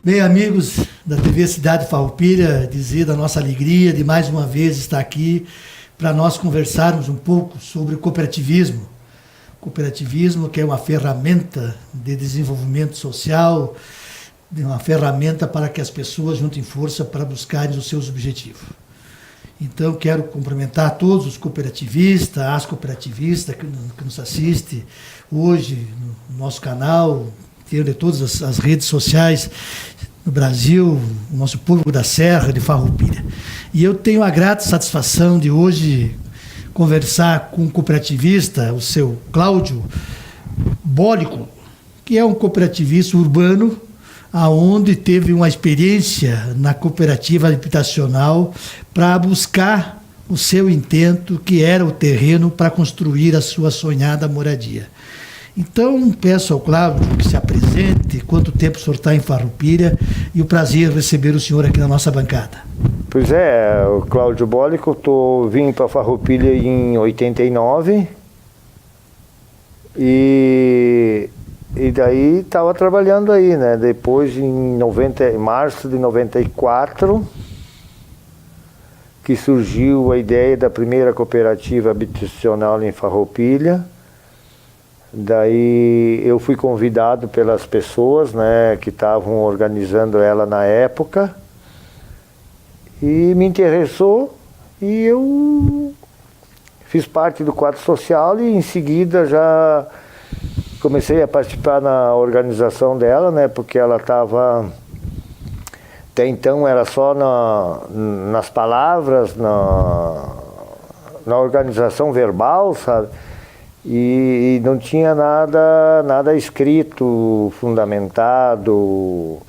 Bem, amigos da TV Cidade Farroupilha, dizer da nossa alegria de mais uma vez estar aqui para nós conversarmos um pouco sobre o cooperativismo. Cooperativismo que é uma ferramenta de desenvolvimento social, uma ferramenta para que as pessoas juntem força para buscarem os seus objetivos. Então, quero cumprimentar todos os cooperativistas, as cooperativistas que nos assistem hoje no nosso canal, de todas as redes sociais no Brasil, o nosso público da Serra, de Farroupilha. E eu tenho a grata satisfação de hoje conversar com um cooperativista, o seu Cláudio Bólico, que é um cooperativista urbano, aonde teve uma experiência na cooperativa habitacional para buscar o seu intento, que era o terreno para construir a sua sonhada moradia. Então, peço ao Cláudio que se apresente, quanto tempo o senhor está em Farroupilha, e o prazer de receber o senhor aqui na nossa bancada. Pois é, o Cláudio Bólico, vim para Farroupilha em 89, e daí estava trabalhando aí, né? Depois, em março de 94, que surgiu a ideia da primeira cooperativa habitacional em Farroupilha. Daí eu fui convidado pelas pessoas, né, que estavam organizando ela na época, e me interessou, e eu fiz parte do quadro social e em seguida já comecei a participar na organização dela, né, porque ela estava, até então era só nas palavras, na organização verbal, sabe? E não tinha nada escrito, fundamentado,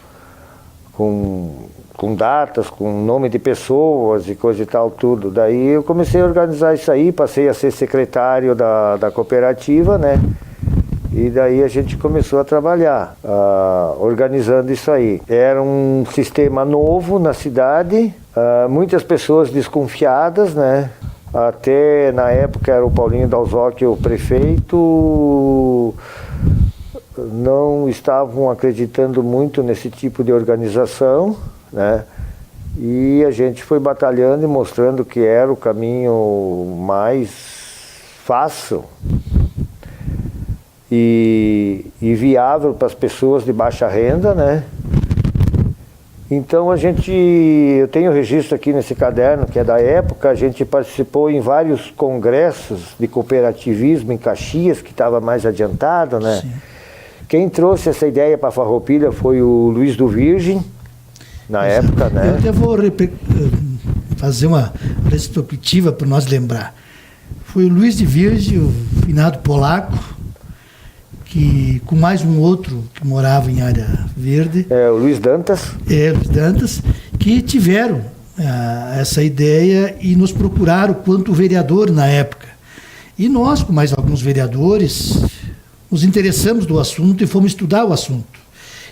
com datas, com nome de pessoas e coisa e tal, tudo. Daí eu comecei a organizar isso aí, passei a ser secretário da cooperativa, né? E daí a gente começou a trabalhar, organizando isso aí. Era um sistema novo na cidade, muitas pessoas desconfiadas, né? Até na época era o Paulinho Dalzocchi o prefeito, não estavam acreditando muito nesse tipo de organização, né? E a gente foi batalhando e mostrando que era o caminho mais fácil e viável para as pessoas de baixa renda, né? Então eu tenho registro aqui nesse caderno, que é da época, a gente participou em vários congressos de cooperativismo em Caxias, que estava mais adiantado, né? Sim. Quem trouxe essa ideia para Farroupilha foi o Luiz do Virgem, na época, né? Eu até vou fazer uma retrospectiva para nós lembrar. Foi o Luiz de Virgem, o finado polaco, que, com mais um outro que morava em área verde. O Luiz Dantas. Luiz Dantas, que tiveram essa ideia e nos procuraram quanto vereador na época. E nós, com mais alguns vereadores, nos interessamos do assunto e fomos estudar o assunto.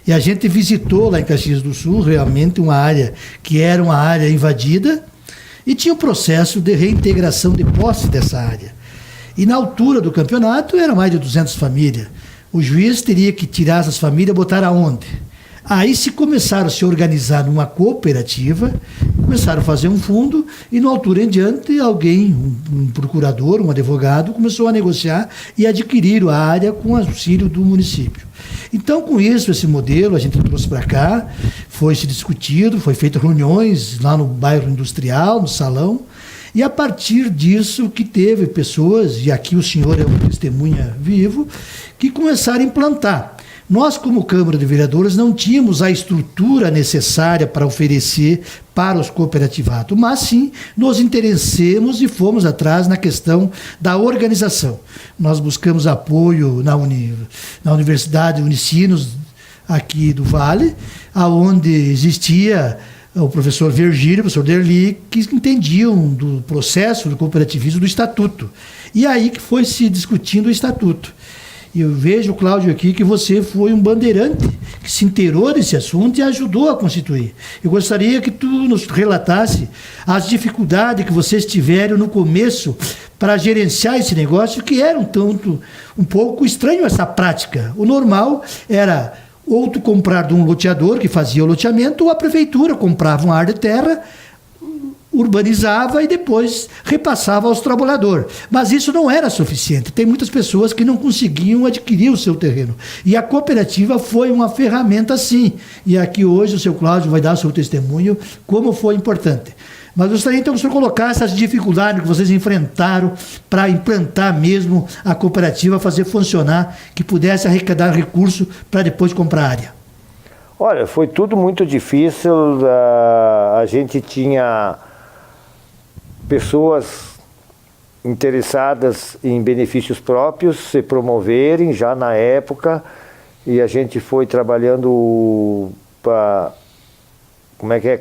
E a gente visitou lá em Caxias do Sul, realmente uma área que era uma área invadida e tinha um processo de reintegração de posse dessa área. E na altura do campeonato era mais de 200 famílias. O juiz teria que tirar essas famílias e botar aonde? Aí se começaram a se organizar numa cooperativa, começaram a fazer um fundo e, na altura em diante, alguém, um procurador, um advogado, começou a negociar e adquirir a área com auxílio do município. Então, com isso, esse modelo a gente trouxe para cá, foi se discutido, foi feito reuniões lá no bairro industrial, no salão, e a partir disso que teve pessoas, e aqui o senhor é um testemunha vivo, que começaram a implantar. Nós, como Câmara de Vereadores, não tínhamos a estrutura necessária para oferecer para os cooperativados, mas sim nos interessamos e fomos atrás na questão da organização. Nós buscamos apoio na Universidade Unicinos, aqui do Vale, onde existia o professor Virgílio, o professor Derli, que entendiam do processo do cooperativismo, do estatuto. E aí que foi se discutindo o estatuto. E eu vejo, Cláudio, aqui que você foi um bandeirante que se inteirou desse assunto e ajudou a constituir. Eu gostaria que tu nos relatasse as dificuldades que vocês tiveram no começo para gerenciar esse negócio, que era um pouco estranho essa prática. O normal era ou tu comprar de um loteador que fazia o loteamento, ou a prefeitura comprava uma área de terra, urbanizava e depois repassava aos trabalhadores. Mas isso não era suficiente. Tem muitas pessoas que não conseguiam adquirir o seu terreno. E a cooperativa foi uma ferramenta, sim. E aqui hoje o seu Cláudio vai dar o seu testemunho como foi importante. Mas gostaria então que o senhor colocasse essas dificuldades que vocês enfrentaram para implantar mesmo a cooperativa, fazer funcionar, que pudesse arrecadar recurso para depois comprar a área. Olha, foi tudo muito difícil. A gente tinha pessoas interessadas em benefícios próprios se promoverem já na época, e a gente foi trabalhando para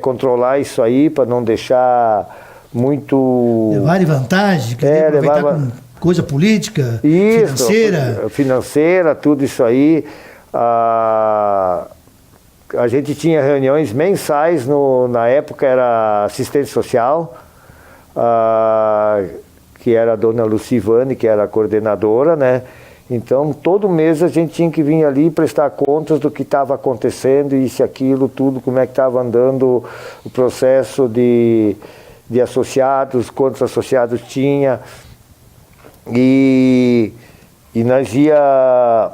controlar isso aí, para não deixar muito... Levar em vantagem, querer aproveitar com coisa política, financeira, tudo isso aí. A gente tinha reuniões mensais, na época era assistente social, que era a dona Lucivane, que era a coordenadora, né? Então, todo mês a gente tinha que vir ali prestar contas do que estava acontecendo, isso e aquilo, tudo, como é que estava andando o processo de associados, quantos associados tinha. E nós ia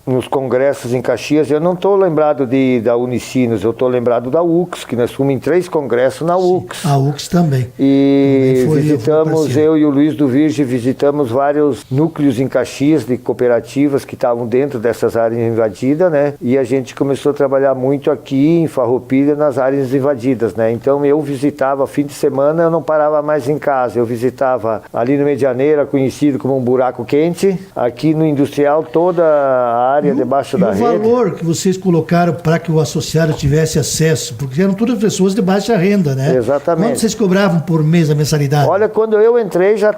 nos congressos em Caxias. Eu não estou lembrado da Unicinos, eu estou lembrado da UX, que nós fomos em 3 congressos na UX. A UX também. E visitamos, eu e o Luiz do Virgem, visitamos vários núcleos em Caxias de cooperativas que estavam dentro dessas áreas invadidas, né? E a gente começou a trabalhar muito aqui em Farroupilha, nas áreas invadidas, né? Então eu visitava, fim de semana eu não parava mais em casa, eu visitava ali no Medianeira, conhecido como um buraco quente, aqui no Industrial, toda a área debaixo da rede. E o valor que vocês colocaram para que o associado tivesse acesso, porque eram todas pessoas de baixa renda, né? Exatamente. Quanto vocês cobravam por mês a mensalidade? Olha, quando eu entrei já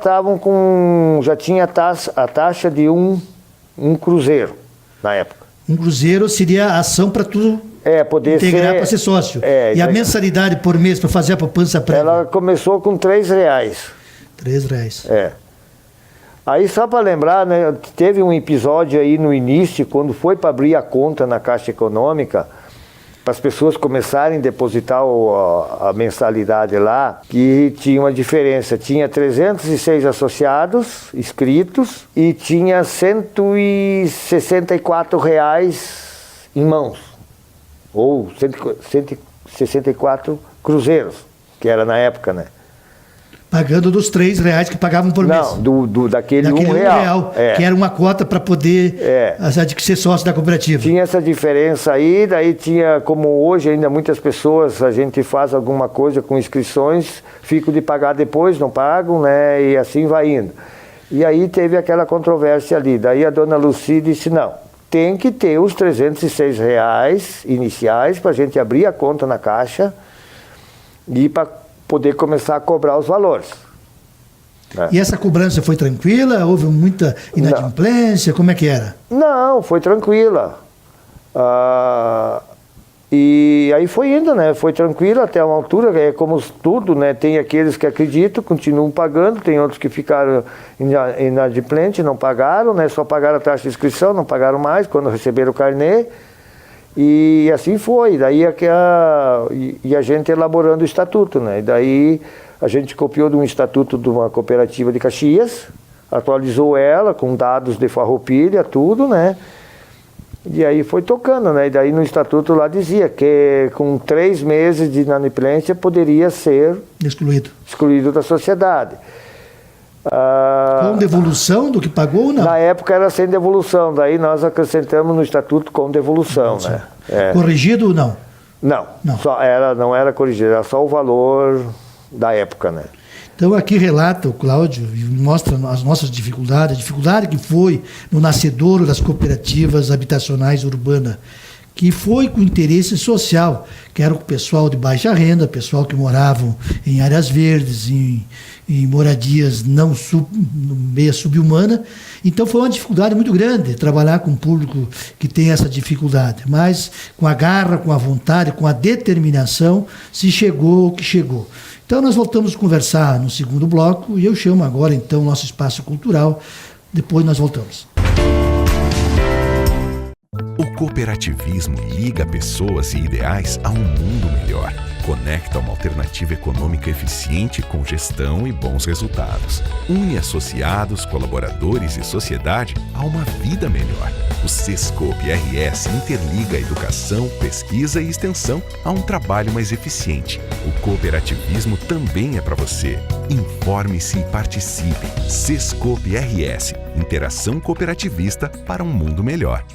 tinha a taxa de um cruzeiro na época. Um cruzeiro seria a ação para tudo poder integrar para ser sócio. E a mensalidade por mês para fazer a poupança prévia? Ela começou com R$3. R$3. Aí só para lembrar, né, teve um episódio aí no início, quando foi para abrir a conta na Caixa Econômica, para as pessoas começarem a depositar a mensalidade lá, que tinha uma diferença. Tinha 306 associados inscritos e tinha R$164 em mãos, ou 164 cruzeiros, que era na época, né? Pagando dos R$3 que pagavam por mês. Não, daquele R$1. Que era uma cota para poder ser sócio da cooperativa. Tinha essa diferença aí, daí tinha, como hoje ainda muitas pessoas, a gente faz alguma coisa com inscrições, ficam de pagar depois, não pagam, né? E assim vai indo. E aí teve aquela controvérsia ali. Daí a dona Lucy disse, não, tem que ter os R$306 iniciais para a gente abrir a conta na Caixa e para poder começar a cobrar os valores. E essa cobrança foi tranquila? Houve muita inadimplência? Como é que era? Não, foi tranquila. E aí foi indo, né? Foi tranquila até uma altura, é como tudo, né? Tem aqueles que acreditam, continuam pagando, tem outros que ficaram inadimplentes, não pagaram, né? Só pagaram a taxa de inscrição, não pagaram mais quando receberam o carnê. E assim foi, daí a gente elaborando o estatuto, né? E daí a gente copiou de um estatuto de uma cooperativa de Caxias, atualizou ela com dados de Farroupilha, tudo, né? E aí foi tocando, né? E daí no estatuto lá dizia que com 3 meses de inadimplência poderia ser excluído da sociedade. Com devolução do que pagou ou não? Na época era sem devolução, daí nós acrescentamos no estatuto com devolução, né? Corrigido ou não? Não. Não era corrigido, era só o valor da época, né? Então aqui relata o Cláudio e mostra as nossas dificuldades, a dificuldade que foi no nascedouro das cooperativas habitacionais urbanas, que foi com interesse social, que era o pessoal de baixa renda, pessoal que moravam em áreas verdes, em moradias meia subhumana. Então foi uma dificuldade muito grande trabalhar com um público que tem essa dificuldade. Mas com a garra, com a vontade, com a determinação, se chegou o que chegou. Então nós voltamos a conversar no segundo bloco e eu chamo agora então o nosso espaço cultural. Depois nós voltamos. O cooperativismo liga pessoas e ideais a um mundo melhor. Conecta uma alternativa econômica eficiente com gestão e bons resultados. Une associados, colaboradores e sociedade a uma vida melhor. O Sescope RS interliga a educação, pesquisa e extensão a um trabalho mais eficiente. O cooperativismo também é para você. Informe-se e participe. Sescope RS, interação cooperativista para um mundo melhor.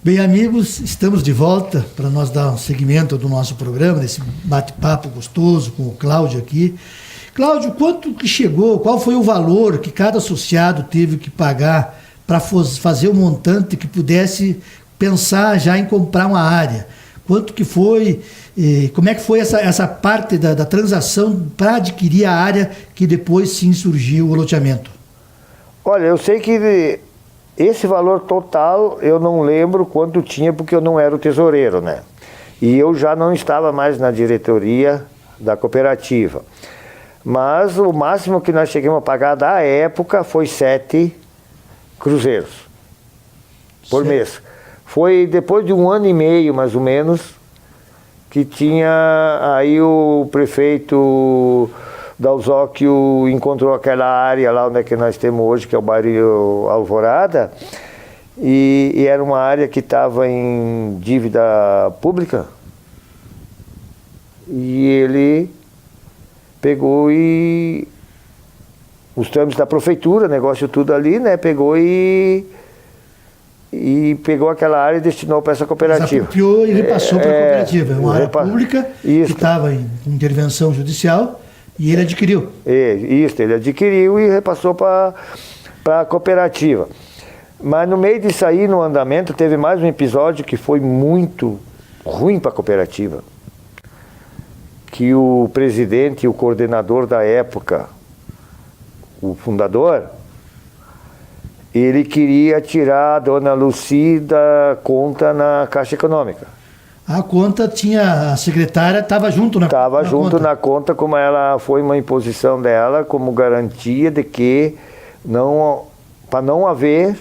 Bem, amigos, estamos de volta para nós dar um segmento do nosso programa, desse bate-papo gostoso com o Cláudio aqui. Cláudio, quanto que chegou, qual foi o valor que cada associado teve que pagar para fazer um montante que pudesse pensar já em comprar uma área? Quanto que foi, como é que foi essa parte da transação para adquirir a área que depois sim surgiu o loteamento? Olha, eu sei que esse valor total eu não lembro quanto tinha, porque eu não era o tesoureiro, né? E eu já não estava mais na diretoria da cooperativa. Mas o máximo que nós chegamos a pagar da época foi 7 cruzeiros por mês. Foi depois de 1 ano e meio, mais ou menos, que tinha aí o prefeito Dalzóquio encontrou aquela área lá onde é que nós temos hoje, que é o bairro Alvorada, e era uma área que estava em dívida pública, e ele pegou e os trâmites da prefeitura, negócio tudo ali, né, pegou e pegou aquela área e destinou para essa cooperativa. Desapropriou e repassou para a cooperativa. É uma área pública que estava em intervenção judicial. E ele adquiriu? Isso, ele adquiriu e repassou para a cooperativa. Mas no meio disso aí, no andamento, teve mais um episódio que foi muito ruim para a cooperativa. Que o presidente e o coordenador da época, o fundador, ele queria tirar a dona Lucy da conta na Caixa Econômica. A conta tinha, a secretária estava junto na conta? Estava junto na conta, como ela foi uma imposição dela, como garantia de que para não haver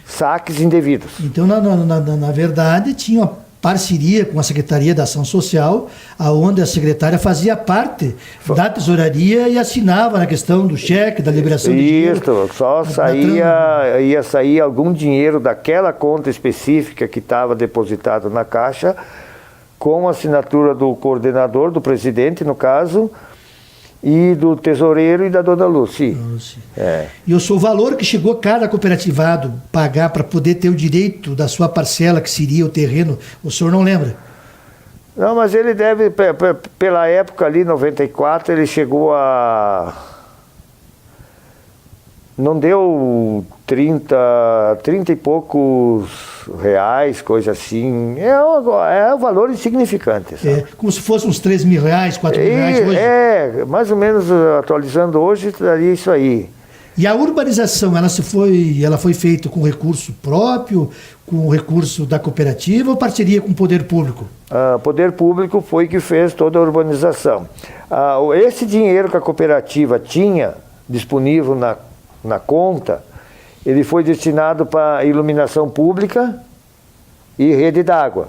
saques indevidos. Então, na verdade, tinha uma parceria com a Secretaria da Ação Social, aonde a secretária fazia parte da tesouraria e assinava na questão do cheque, da liberação de dinheiro. Isso, só ia sair algum dinheiro daquela conta específica que estava depositado na Caixa, com a assinatura do coordenador, do presidente, no caso, e do tesoureiro e da dona Lúcia. E o seu valor que chegou cada cooperativado pagar para poder ter o direito da sua parcela, que seria o terreno, o senhor não lembra? Não, mas ele deve, pela época ali, 94, ele chegou a... Não deu 30 e poucos reais, coisa assim. É um valor insignificante. Sabe? Como se fosse uns 3 mil reais, 4 mil reais hoje? Mais ou menos, atualizando hoje, daria isso aí. E a urbanização, ela foi feita com recurso próprio, com recurso da cooperativa ou parceria com o poder público? O poder público foi que fez toda a urbanização. Esse dinheiro que a cooperativa tinha disponível na conta, ele foi destinado para iluminação pública e rede d'água.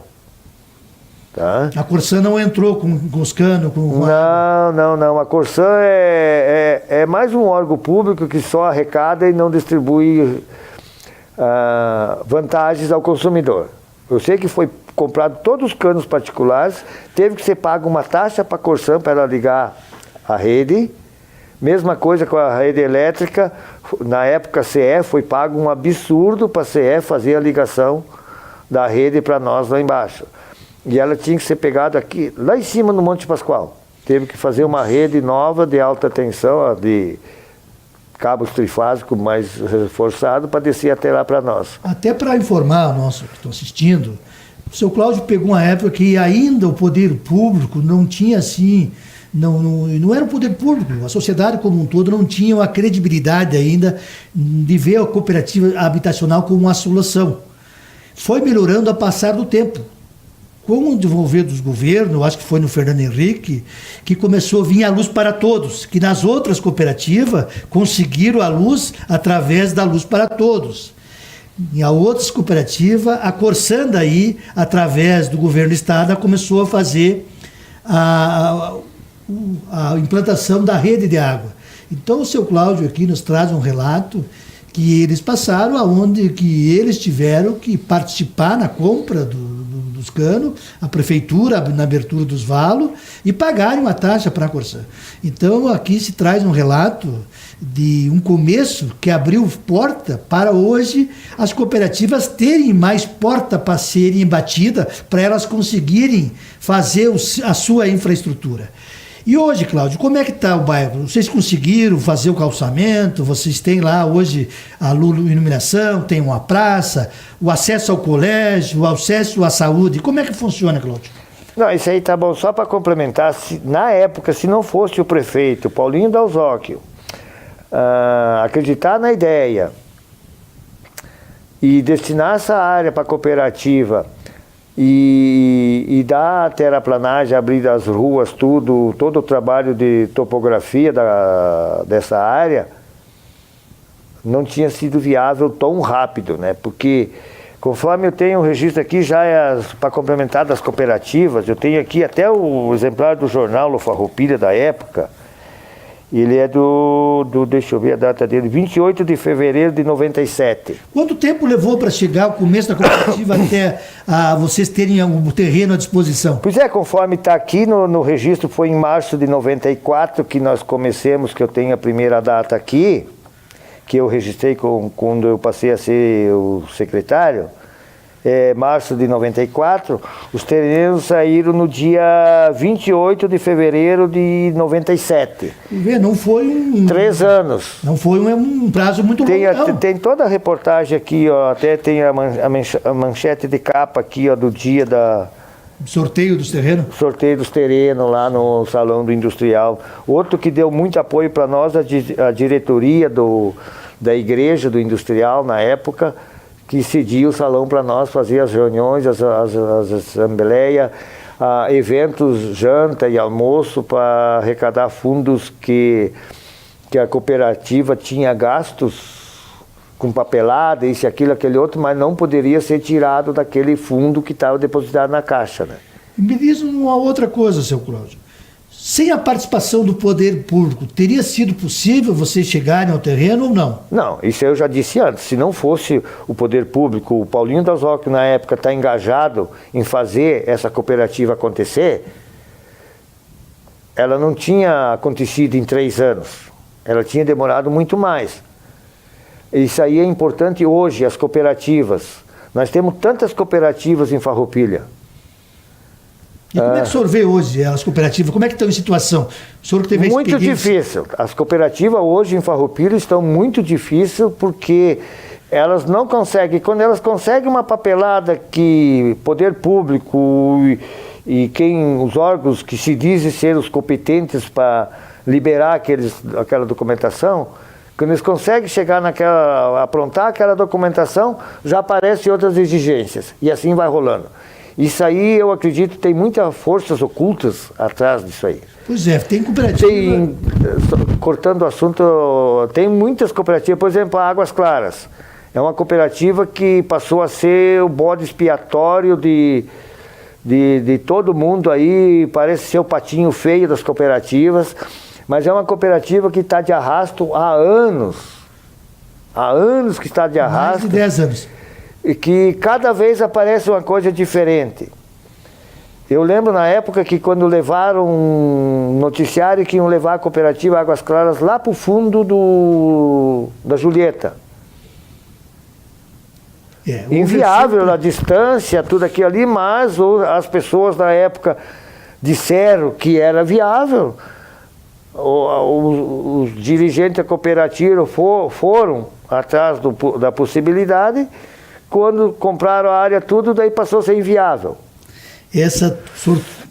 Tá? A Corsã não entrou com os canos? Não. A Corsã é mais um órgão público que só arrecada e não distribui vantagens ao consumidor. Eu sei que foi comprado todos os canos particulares, teve que ser pago uma taxa para a Corsã para ela ligar a rede. Mesma coisa com a rede elétrica, na época a CE foi pago um absurdo para a CE fazer a ligação da rede para nós lá embaixo. E ela tinha que ser pegada aqui, lá em cima no Monte Pascoal. Teve que fazer uma rede nova de alta tensão, de cabos trifásicos mais reforçado para descer até lá para nós. Até para informar o nosso que estão assistindo, o seu Cláudio pegou uma época que ainda o poder público não tinha assim... Não era o poder público, a sociedade como um todo não tinha a credibilidade ainda de ver a cooperativa habitacional como uma solução. Foi melhorando a passar do tempo. Com o desenvolver dos governos, acho que foi no Fernando Henrique, que começou a vir a luz para todos, que nas outras cooperativas conseguiram a luz através da luz para todos. em outras cooperativas, a Corsan daí, através do governo do estado, começou a fazer a implantação da rede de água. Então o seu Cláudio aqui nos traz um relato que eles passaram aonde que eles tiveram que participar na compra dos canos, a prefeitura na abertura dos valos e pagarem uma taxa para a Corsan. Então aqui se traz um relato de um começo que abriu porta para hoje as cooperativas terem mais porta para serem batidas, para elas conseguirem fazer a sua infraestrutura. E hoje, Cláudio, como é que está o bairro? Vocês conseguiram fazer o calçamento? Vocês têm lá hoje a iluminação, tem uma praça, o acesso ao colégio, o acesso à saúde. Como é que funciona, Cláudio? Não, isso aí tá bom. Só para complementar, na época, se não fosse o prefeito Paulinho Dalzocchio acreditar na ideia e destinar essa área para a cooperativa e dar a terraplanagem, abrir as ruas, todo o trabalho de topografia dessa área, não tinha sido viável tão rápido, né? Porque, conforme eu tenho o registro aqui, já para complementar das cooperativas, eu tenho aqui até o exemplar do jornal O Farroupilha da época. Ele é deixa eu ver a data dele, 28 de fevereiro de 97. Quanto tempo levou para chegar o começo da cooperativa até vocês terem o terreno à disposição? Pois é, conforme está aqui no registro, foi em março de 94 que nós comecemos, que eu tenho a primeira data aqui, que eu registrei quando eu passei a ser o secretário. Março de 94, os terrenos saíram no dia 28 de fevereiro de 97. Não foi 3 anos. Não foi um prazo muito longo. Tem toda a reportagem aqui, ó, até tem a manchete de capa aqui, ó, do dia sorteio dos terrenos? Sorteio dos terrenos lá no Salão do Industrial. Outro que deu muito apoio para nós, a diretoria da igreja do Industrial na época, que cedia o salão para nós fazer as reuniões, as assembleias, eventos, janta e almoço para arrecadar fundos que a cooperativa tinha gastos com papelada, isso, aquilo, aquele outro, mas não poderia ser tirado daquele fundo que estava depositado na caixa, né? Me diz uma outra coisa, seu Cláudio. Sem a participação do poder público, teria sido possível vocês chegarem ao terreno ou não? Não, isso eu já disse antes. Se não fosse o poder público, o Paulinho Dalzocchio na época está engajado em fazer essa cooperativa acontecer, ela não tinha acontecido em 3 anos. Ela tinha demorado muito mais. Isso aí é importante hoje, as cooperativas. Nós temos tantas cooperativas em Farroupilha. E como é que o senhor vê hoje as cooperativas? Como é que estão em situação? O senhor que teve muito difícil. As cooperativas hoje em Farroupilha estão muito difíceis porque elas não conseguem. Quando elas conseguem uma papelada que poder público e os órgãos que se dizem ser os competentes para liberar aquela documentação, quando eles conseguem chegar aprontar aquela documentação, já aparecem outras exigências. E assim vai rolando. Isso aí, eu acredito, tem muitas forças ocultas atrás disso aí. Pois é, tem cooperativa... Cortando o assunto, tem muitas cooperativas, por exemplo, a Águas Claras. É uma cooperativa que passou a ser o bode expiatório de todo mundo aí, parece ser o patinho feio das cooperativas, mas é uma cooperativa que está de arrasto há anos. Há anos que está de arrasto. Mais de 10 anos. E que cada vez aparece uma coisa diferente. Eu lembro na época que quando levaram um noticiário que iam levar a cooperativa Águas Claras lá para o fundo da Julieta. Inviável a distância, tudo aquilo ali, mas as pessoas da época disseram que era viável. Os dirigentes da cooperativa foram atrás da possibilidade. Quando compraram a área tudo, daí passou a ser inviável.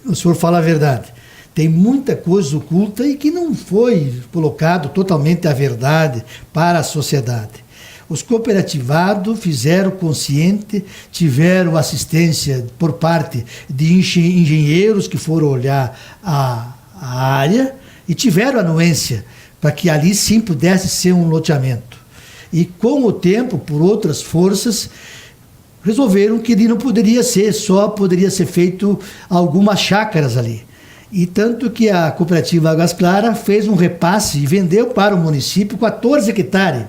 O senhor fala a verdade. Tem muita coisa oculta e que não foi colocado totalmente a verdade para a sociedade. Os cooperativados fizeram consciente, tiveram assistência por parte de engenheiros que foram olhar a área e tiveram anuência para que ali sim pudesse ser um loteamento. E com o tempo, por outras forças, resolveram que não poderia ser, só poderia ser feito algumas chácaras ali. E tanto que a cooperativa Águas Claras fez um repasse e vendeu para o município 14 hectares,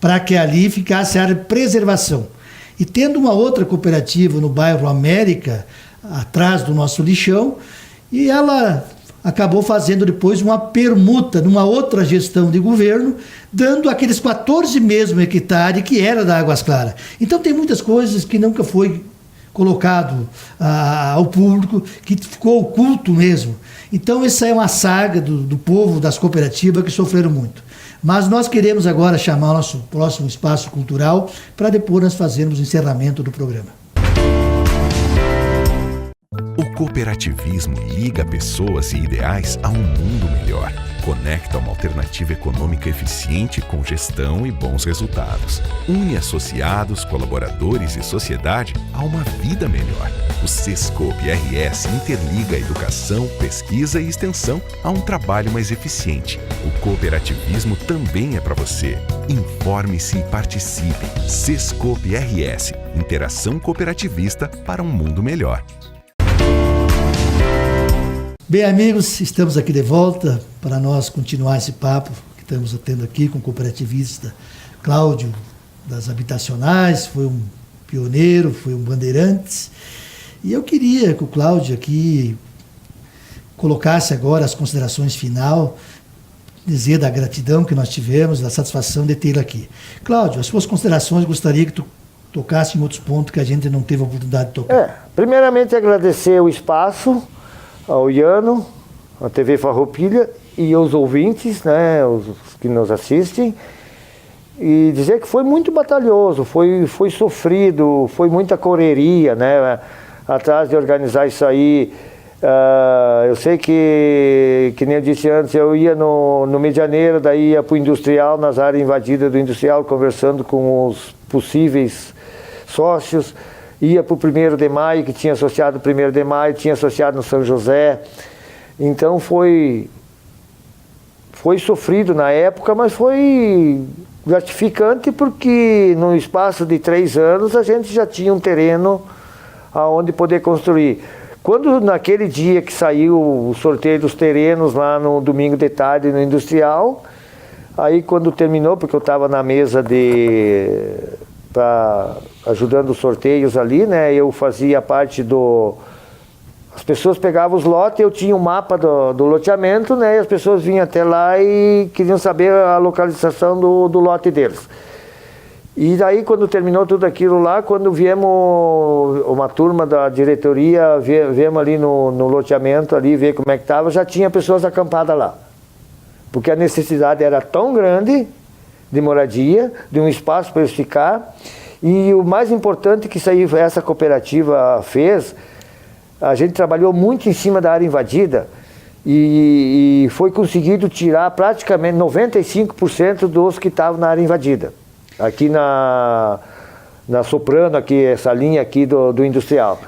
para que ali ficasse a área de preservação. E tendo uma outra cooperativa no bairro América, atrás do nosso lixão, e ela acabou fazendo depois uma permuta numa outra gestão de governo, dando aqueles 14 mesmo hectares que era da Águas Claras. Então tem muitas coisas que nunca foi colocado ao público, que ficou oculto mesmo. Então essa é uma saga do povo das cooperativas que sofreram muito. Mas nós queremos agora chamar o nosso próximo espaço cultural para depois nós fazermos o encerramento do programa. O cooperativismo liga pessoas e ideais a um mundo melhor. Conecta uma alternativa econômica eficiente com gestão e bons resultados. Une associados, colaboradores e sociedade a uma vida melhor. O Sescope RS interliga a educação, pesquisa e extensão a um trabalho mais eficiente. O cooperativismo também é para você. Informe-se e participe. Sescope RS, interação cooperativista para um mundo melhor. Bem, amigos, estamos aqui de volta para nós continuar esse papo que estamos tendo aqui com o cooperativista Cláudio das Habitacionais, foi um pioneiro, foi um bandeirantes. E eu queria que o Cláudio aqui colocasse agora as considerações final, dizer da gratidão que nós tivemos, da satisfação de tê-lo aqui. Cláudio, as suas considerações, gostaria que tu tocasse em outros pontos que a gente não teve a oportunidade de tocar. Primeiramente agradecer o espaço ao Iano, a TV Farroupilha e aos ouvintes, né, os que nos assistem, e dizer que foi muito batalhoso, foi sofrido, foi muita correria, né, atrás de organizar isso aí. Eu sei que nem eu disse antes, eu ia no Medianeira, daí ia para o Industrial, nas áreas invadidas do Industrial, conversando com os possíveis sócios. Ia para o 1º de Maio, que tinha associado o 1º de Maio, tinha associado no São José. Então foi sofrido na época, mas foi gratificante porque no espaço de 3 anos a gente já tinha um terreno aonde poder construir. Quando naquele dia que saiu o sorteio dos terrenos lá no domingo de tarde no Industrial, aí quando terminou, porque eu estava na mesa ajudando os sorteios ali, né? Eu fazia parte as pessoas pegavam os lotes, eu tinha um mapa do loteamento, né? E as pessoas vinham até lá e queriam saber a localização do lote deles. E daí quando terminou tudo aquilo lá, quando viemos uma turma da diretoria, viemos ali no loteamento ali, ver como é que estava, já tinha pessoas acampadas lá. Porque a necessidade era tão grande de moradia, de um espaço para eles ficar. E o mais importante que essa cooperativa fez, a gente trabalhou muito em cima da área invadida e foi conseguido tirar praticamente 95% dos que estavam na área invadida. Aqui na Soprano, aqui, essa linha aqui do Industrial.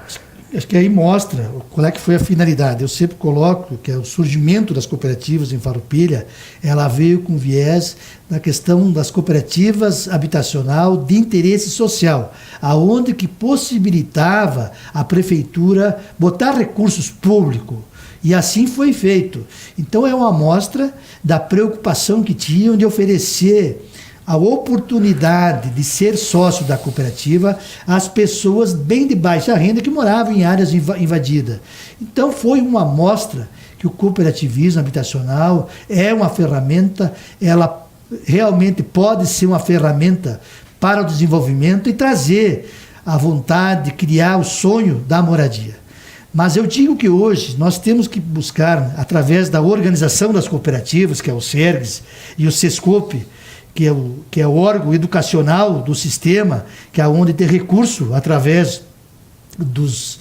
Acho que aí mostra qual é que foi a finalidade. Eu sempre coloco que o surgimento das cooperativas em Farroupilha, ela veio com viés da questão das cooperativas habitacional de interesse social, aonde que possibilitava a prefeitura botar recursos públicos. E assim foi feito. Então é uma amostra da preocupação que tinham de oferecer a oportunidade de ser sócio da cooperativa às pessoas bem de baixa renda que moravam em áreas invadidas. Então foi uma amostra que o cooperativismo habitacional é uma ferramenta, ela realmente pode ser uma ferramenta para o desenvolvimento e trazer a vontade de criar o sonho da moradia. Mas eu digo que hoje nós temos que buscar, através da organização das cooperativas, que é o SERGS e o Sescope, que é o órgão educacional do sistema, que é onde tem recurso através dos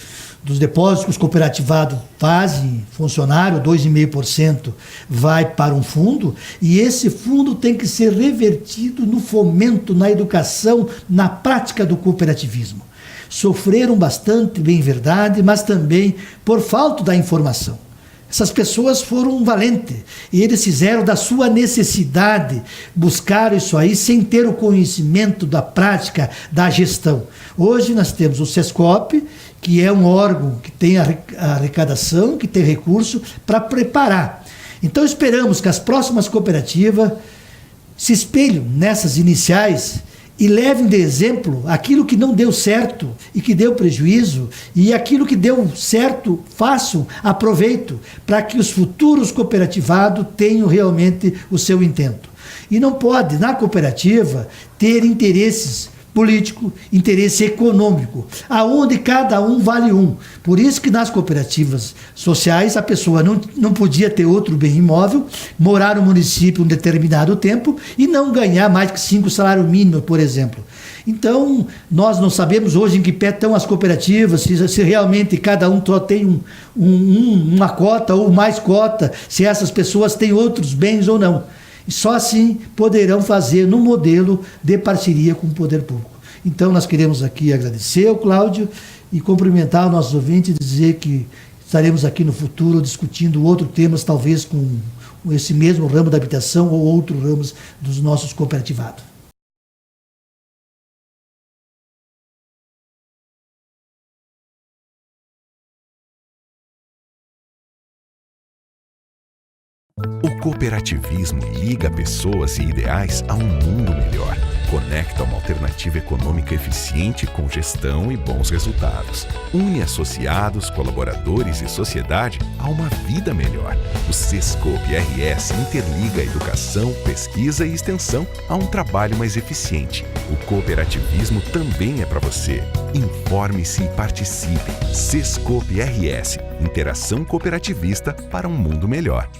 depósitos que os cooperativados fazem, funcionário, 2,5% vai para um fundo, e esse fundo tem que ser revertido no fomento, na educação, na prática do cooperativismo. Sofreram bastante, bem verdade, mas também por falta da informação. Essas pessoas foram valentes e eles fizeram da sua necessidade, buscaram isso aí sem ter o conhecimento da prática da gestão. Hoje nós temos o Sescop, que é um órgão que tem a arrecadação, que tem recurso para preparar. Então esperamos que as próximas cooperativas se espelhem nessas iniciais e levem de exemplo aquilo que não deu certo e que deu prejuízo, e aquilo que deu certo façam aproveito para que os futuros cooperativados tenham realmente o seu intento. E não pode, na cooperativa, ter interesses político, interesse econômico, aonde cada um vale um. Por isso que nas cooperativas sociais a pessoa não podia ter outro bem imóvel, morar no município um determinado tempo e não ganhar mais que 5 salários mínimos, por exemplo. Então, nós não sabemos hoje em que pé estão as cooperativas, se realmente cada um só tem uma cota ou mais cota, se essas pessoas têm outros bens ou não. E só assim poderão fazer no modelo de parceria com o poder público. Então nós queremos aqui agradecer ao Cláudio e cumprimentar os nossos ouvintes e dizer que estaremos aqui no futuro discutindo outros temas, talvez com esse mesmo ramo da habitação ou outros ramos dos nossos cooperativados. O cooperativismo liga pessoas e ideais a um mundo melhor. Conecta uma alternativa econômica eficiente com gestão e bons resultados. Une associados, colaboradores e sociedade a uma vida melhor. O Sescop RS interliga a educação, pesquisa e extensão a um trabalho mais eficiente. O cooperativismo também é para você. Informe-se e participe. Sescop RS, interação cooperativista para um mundo melhor.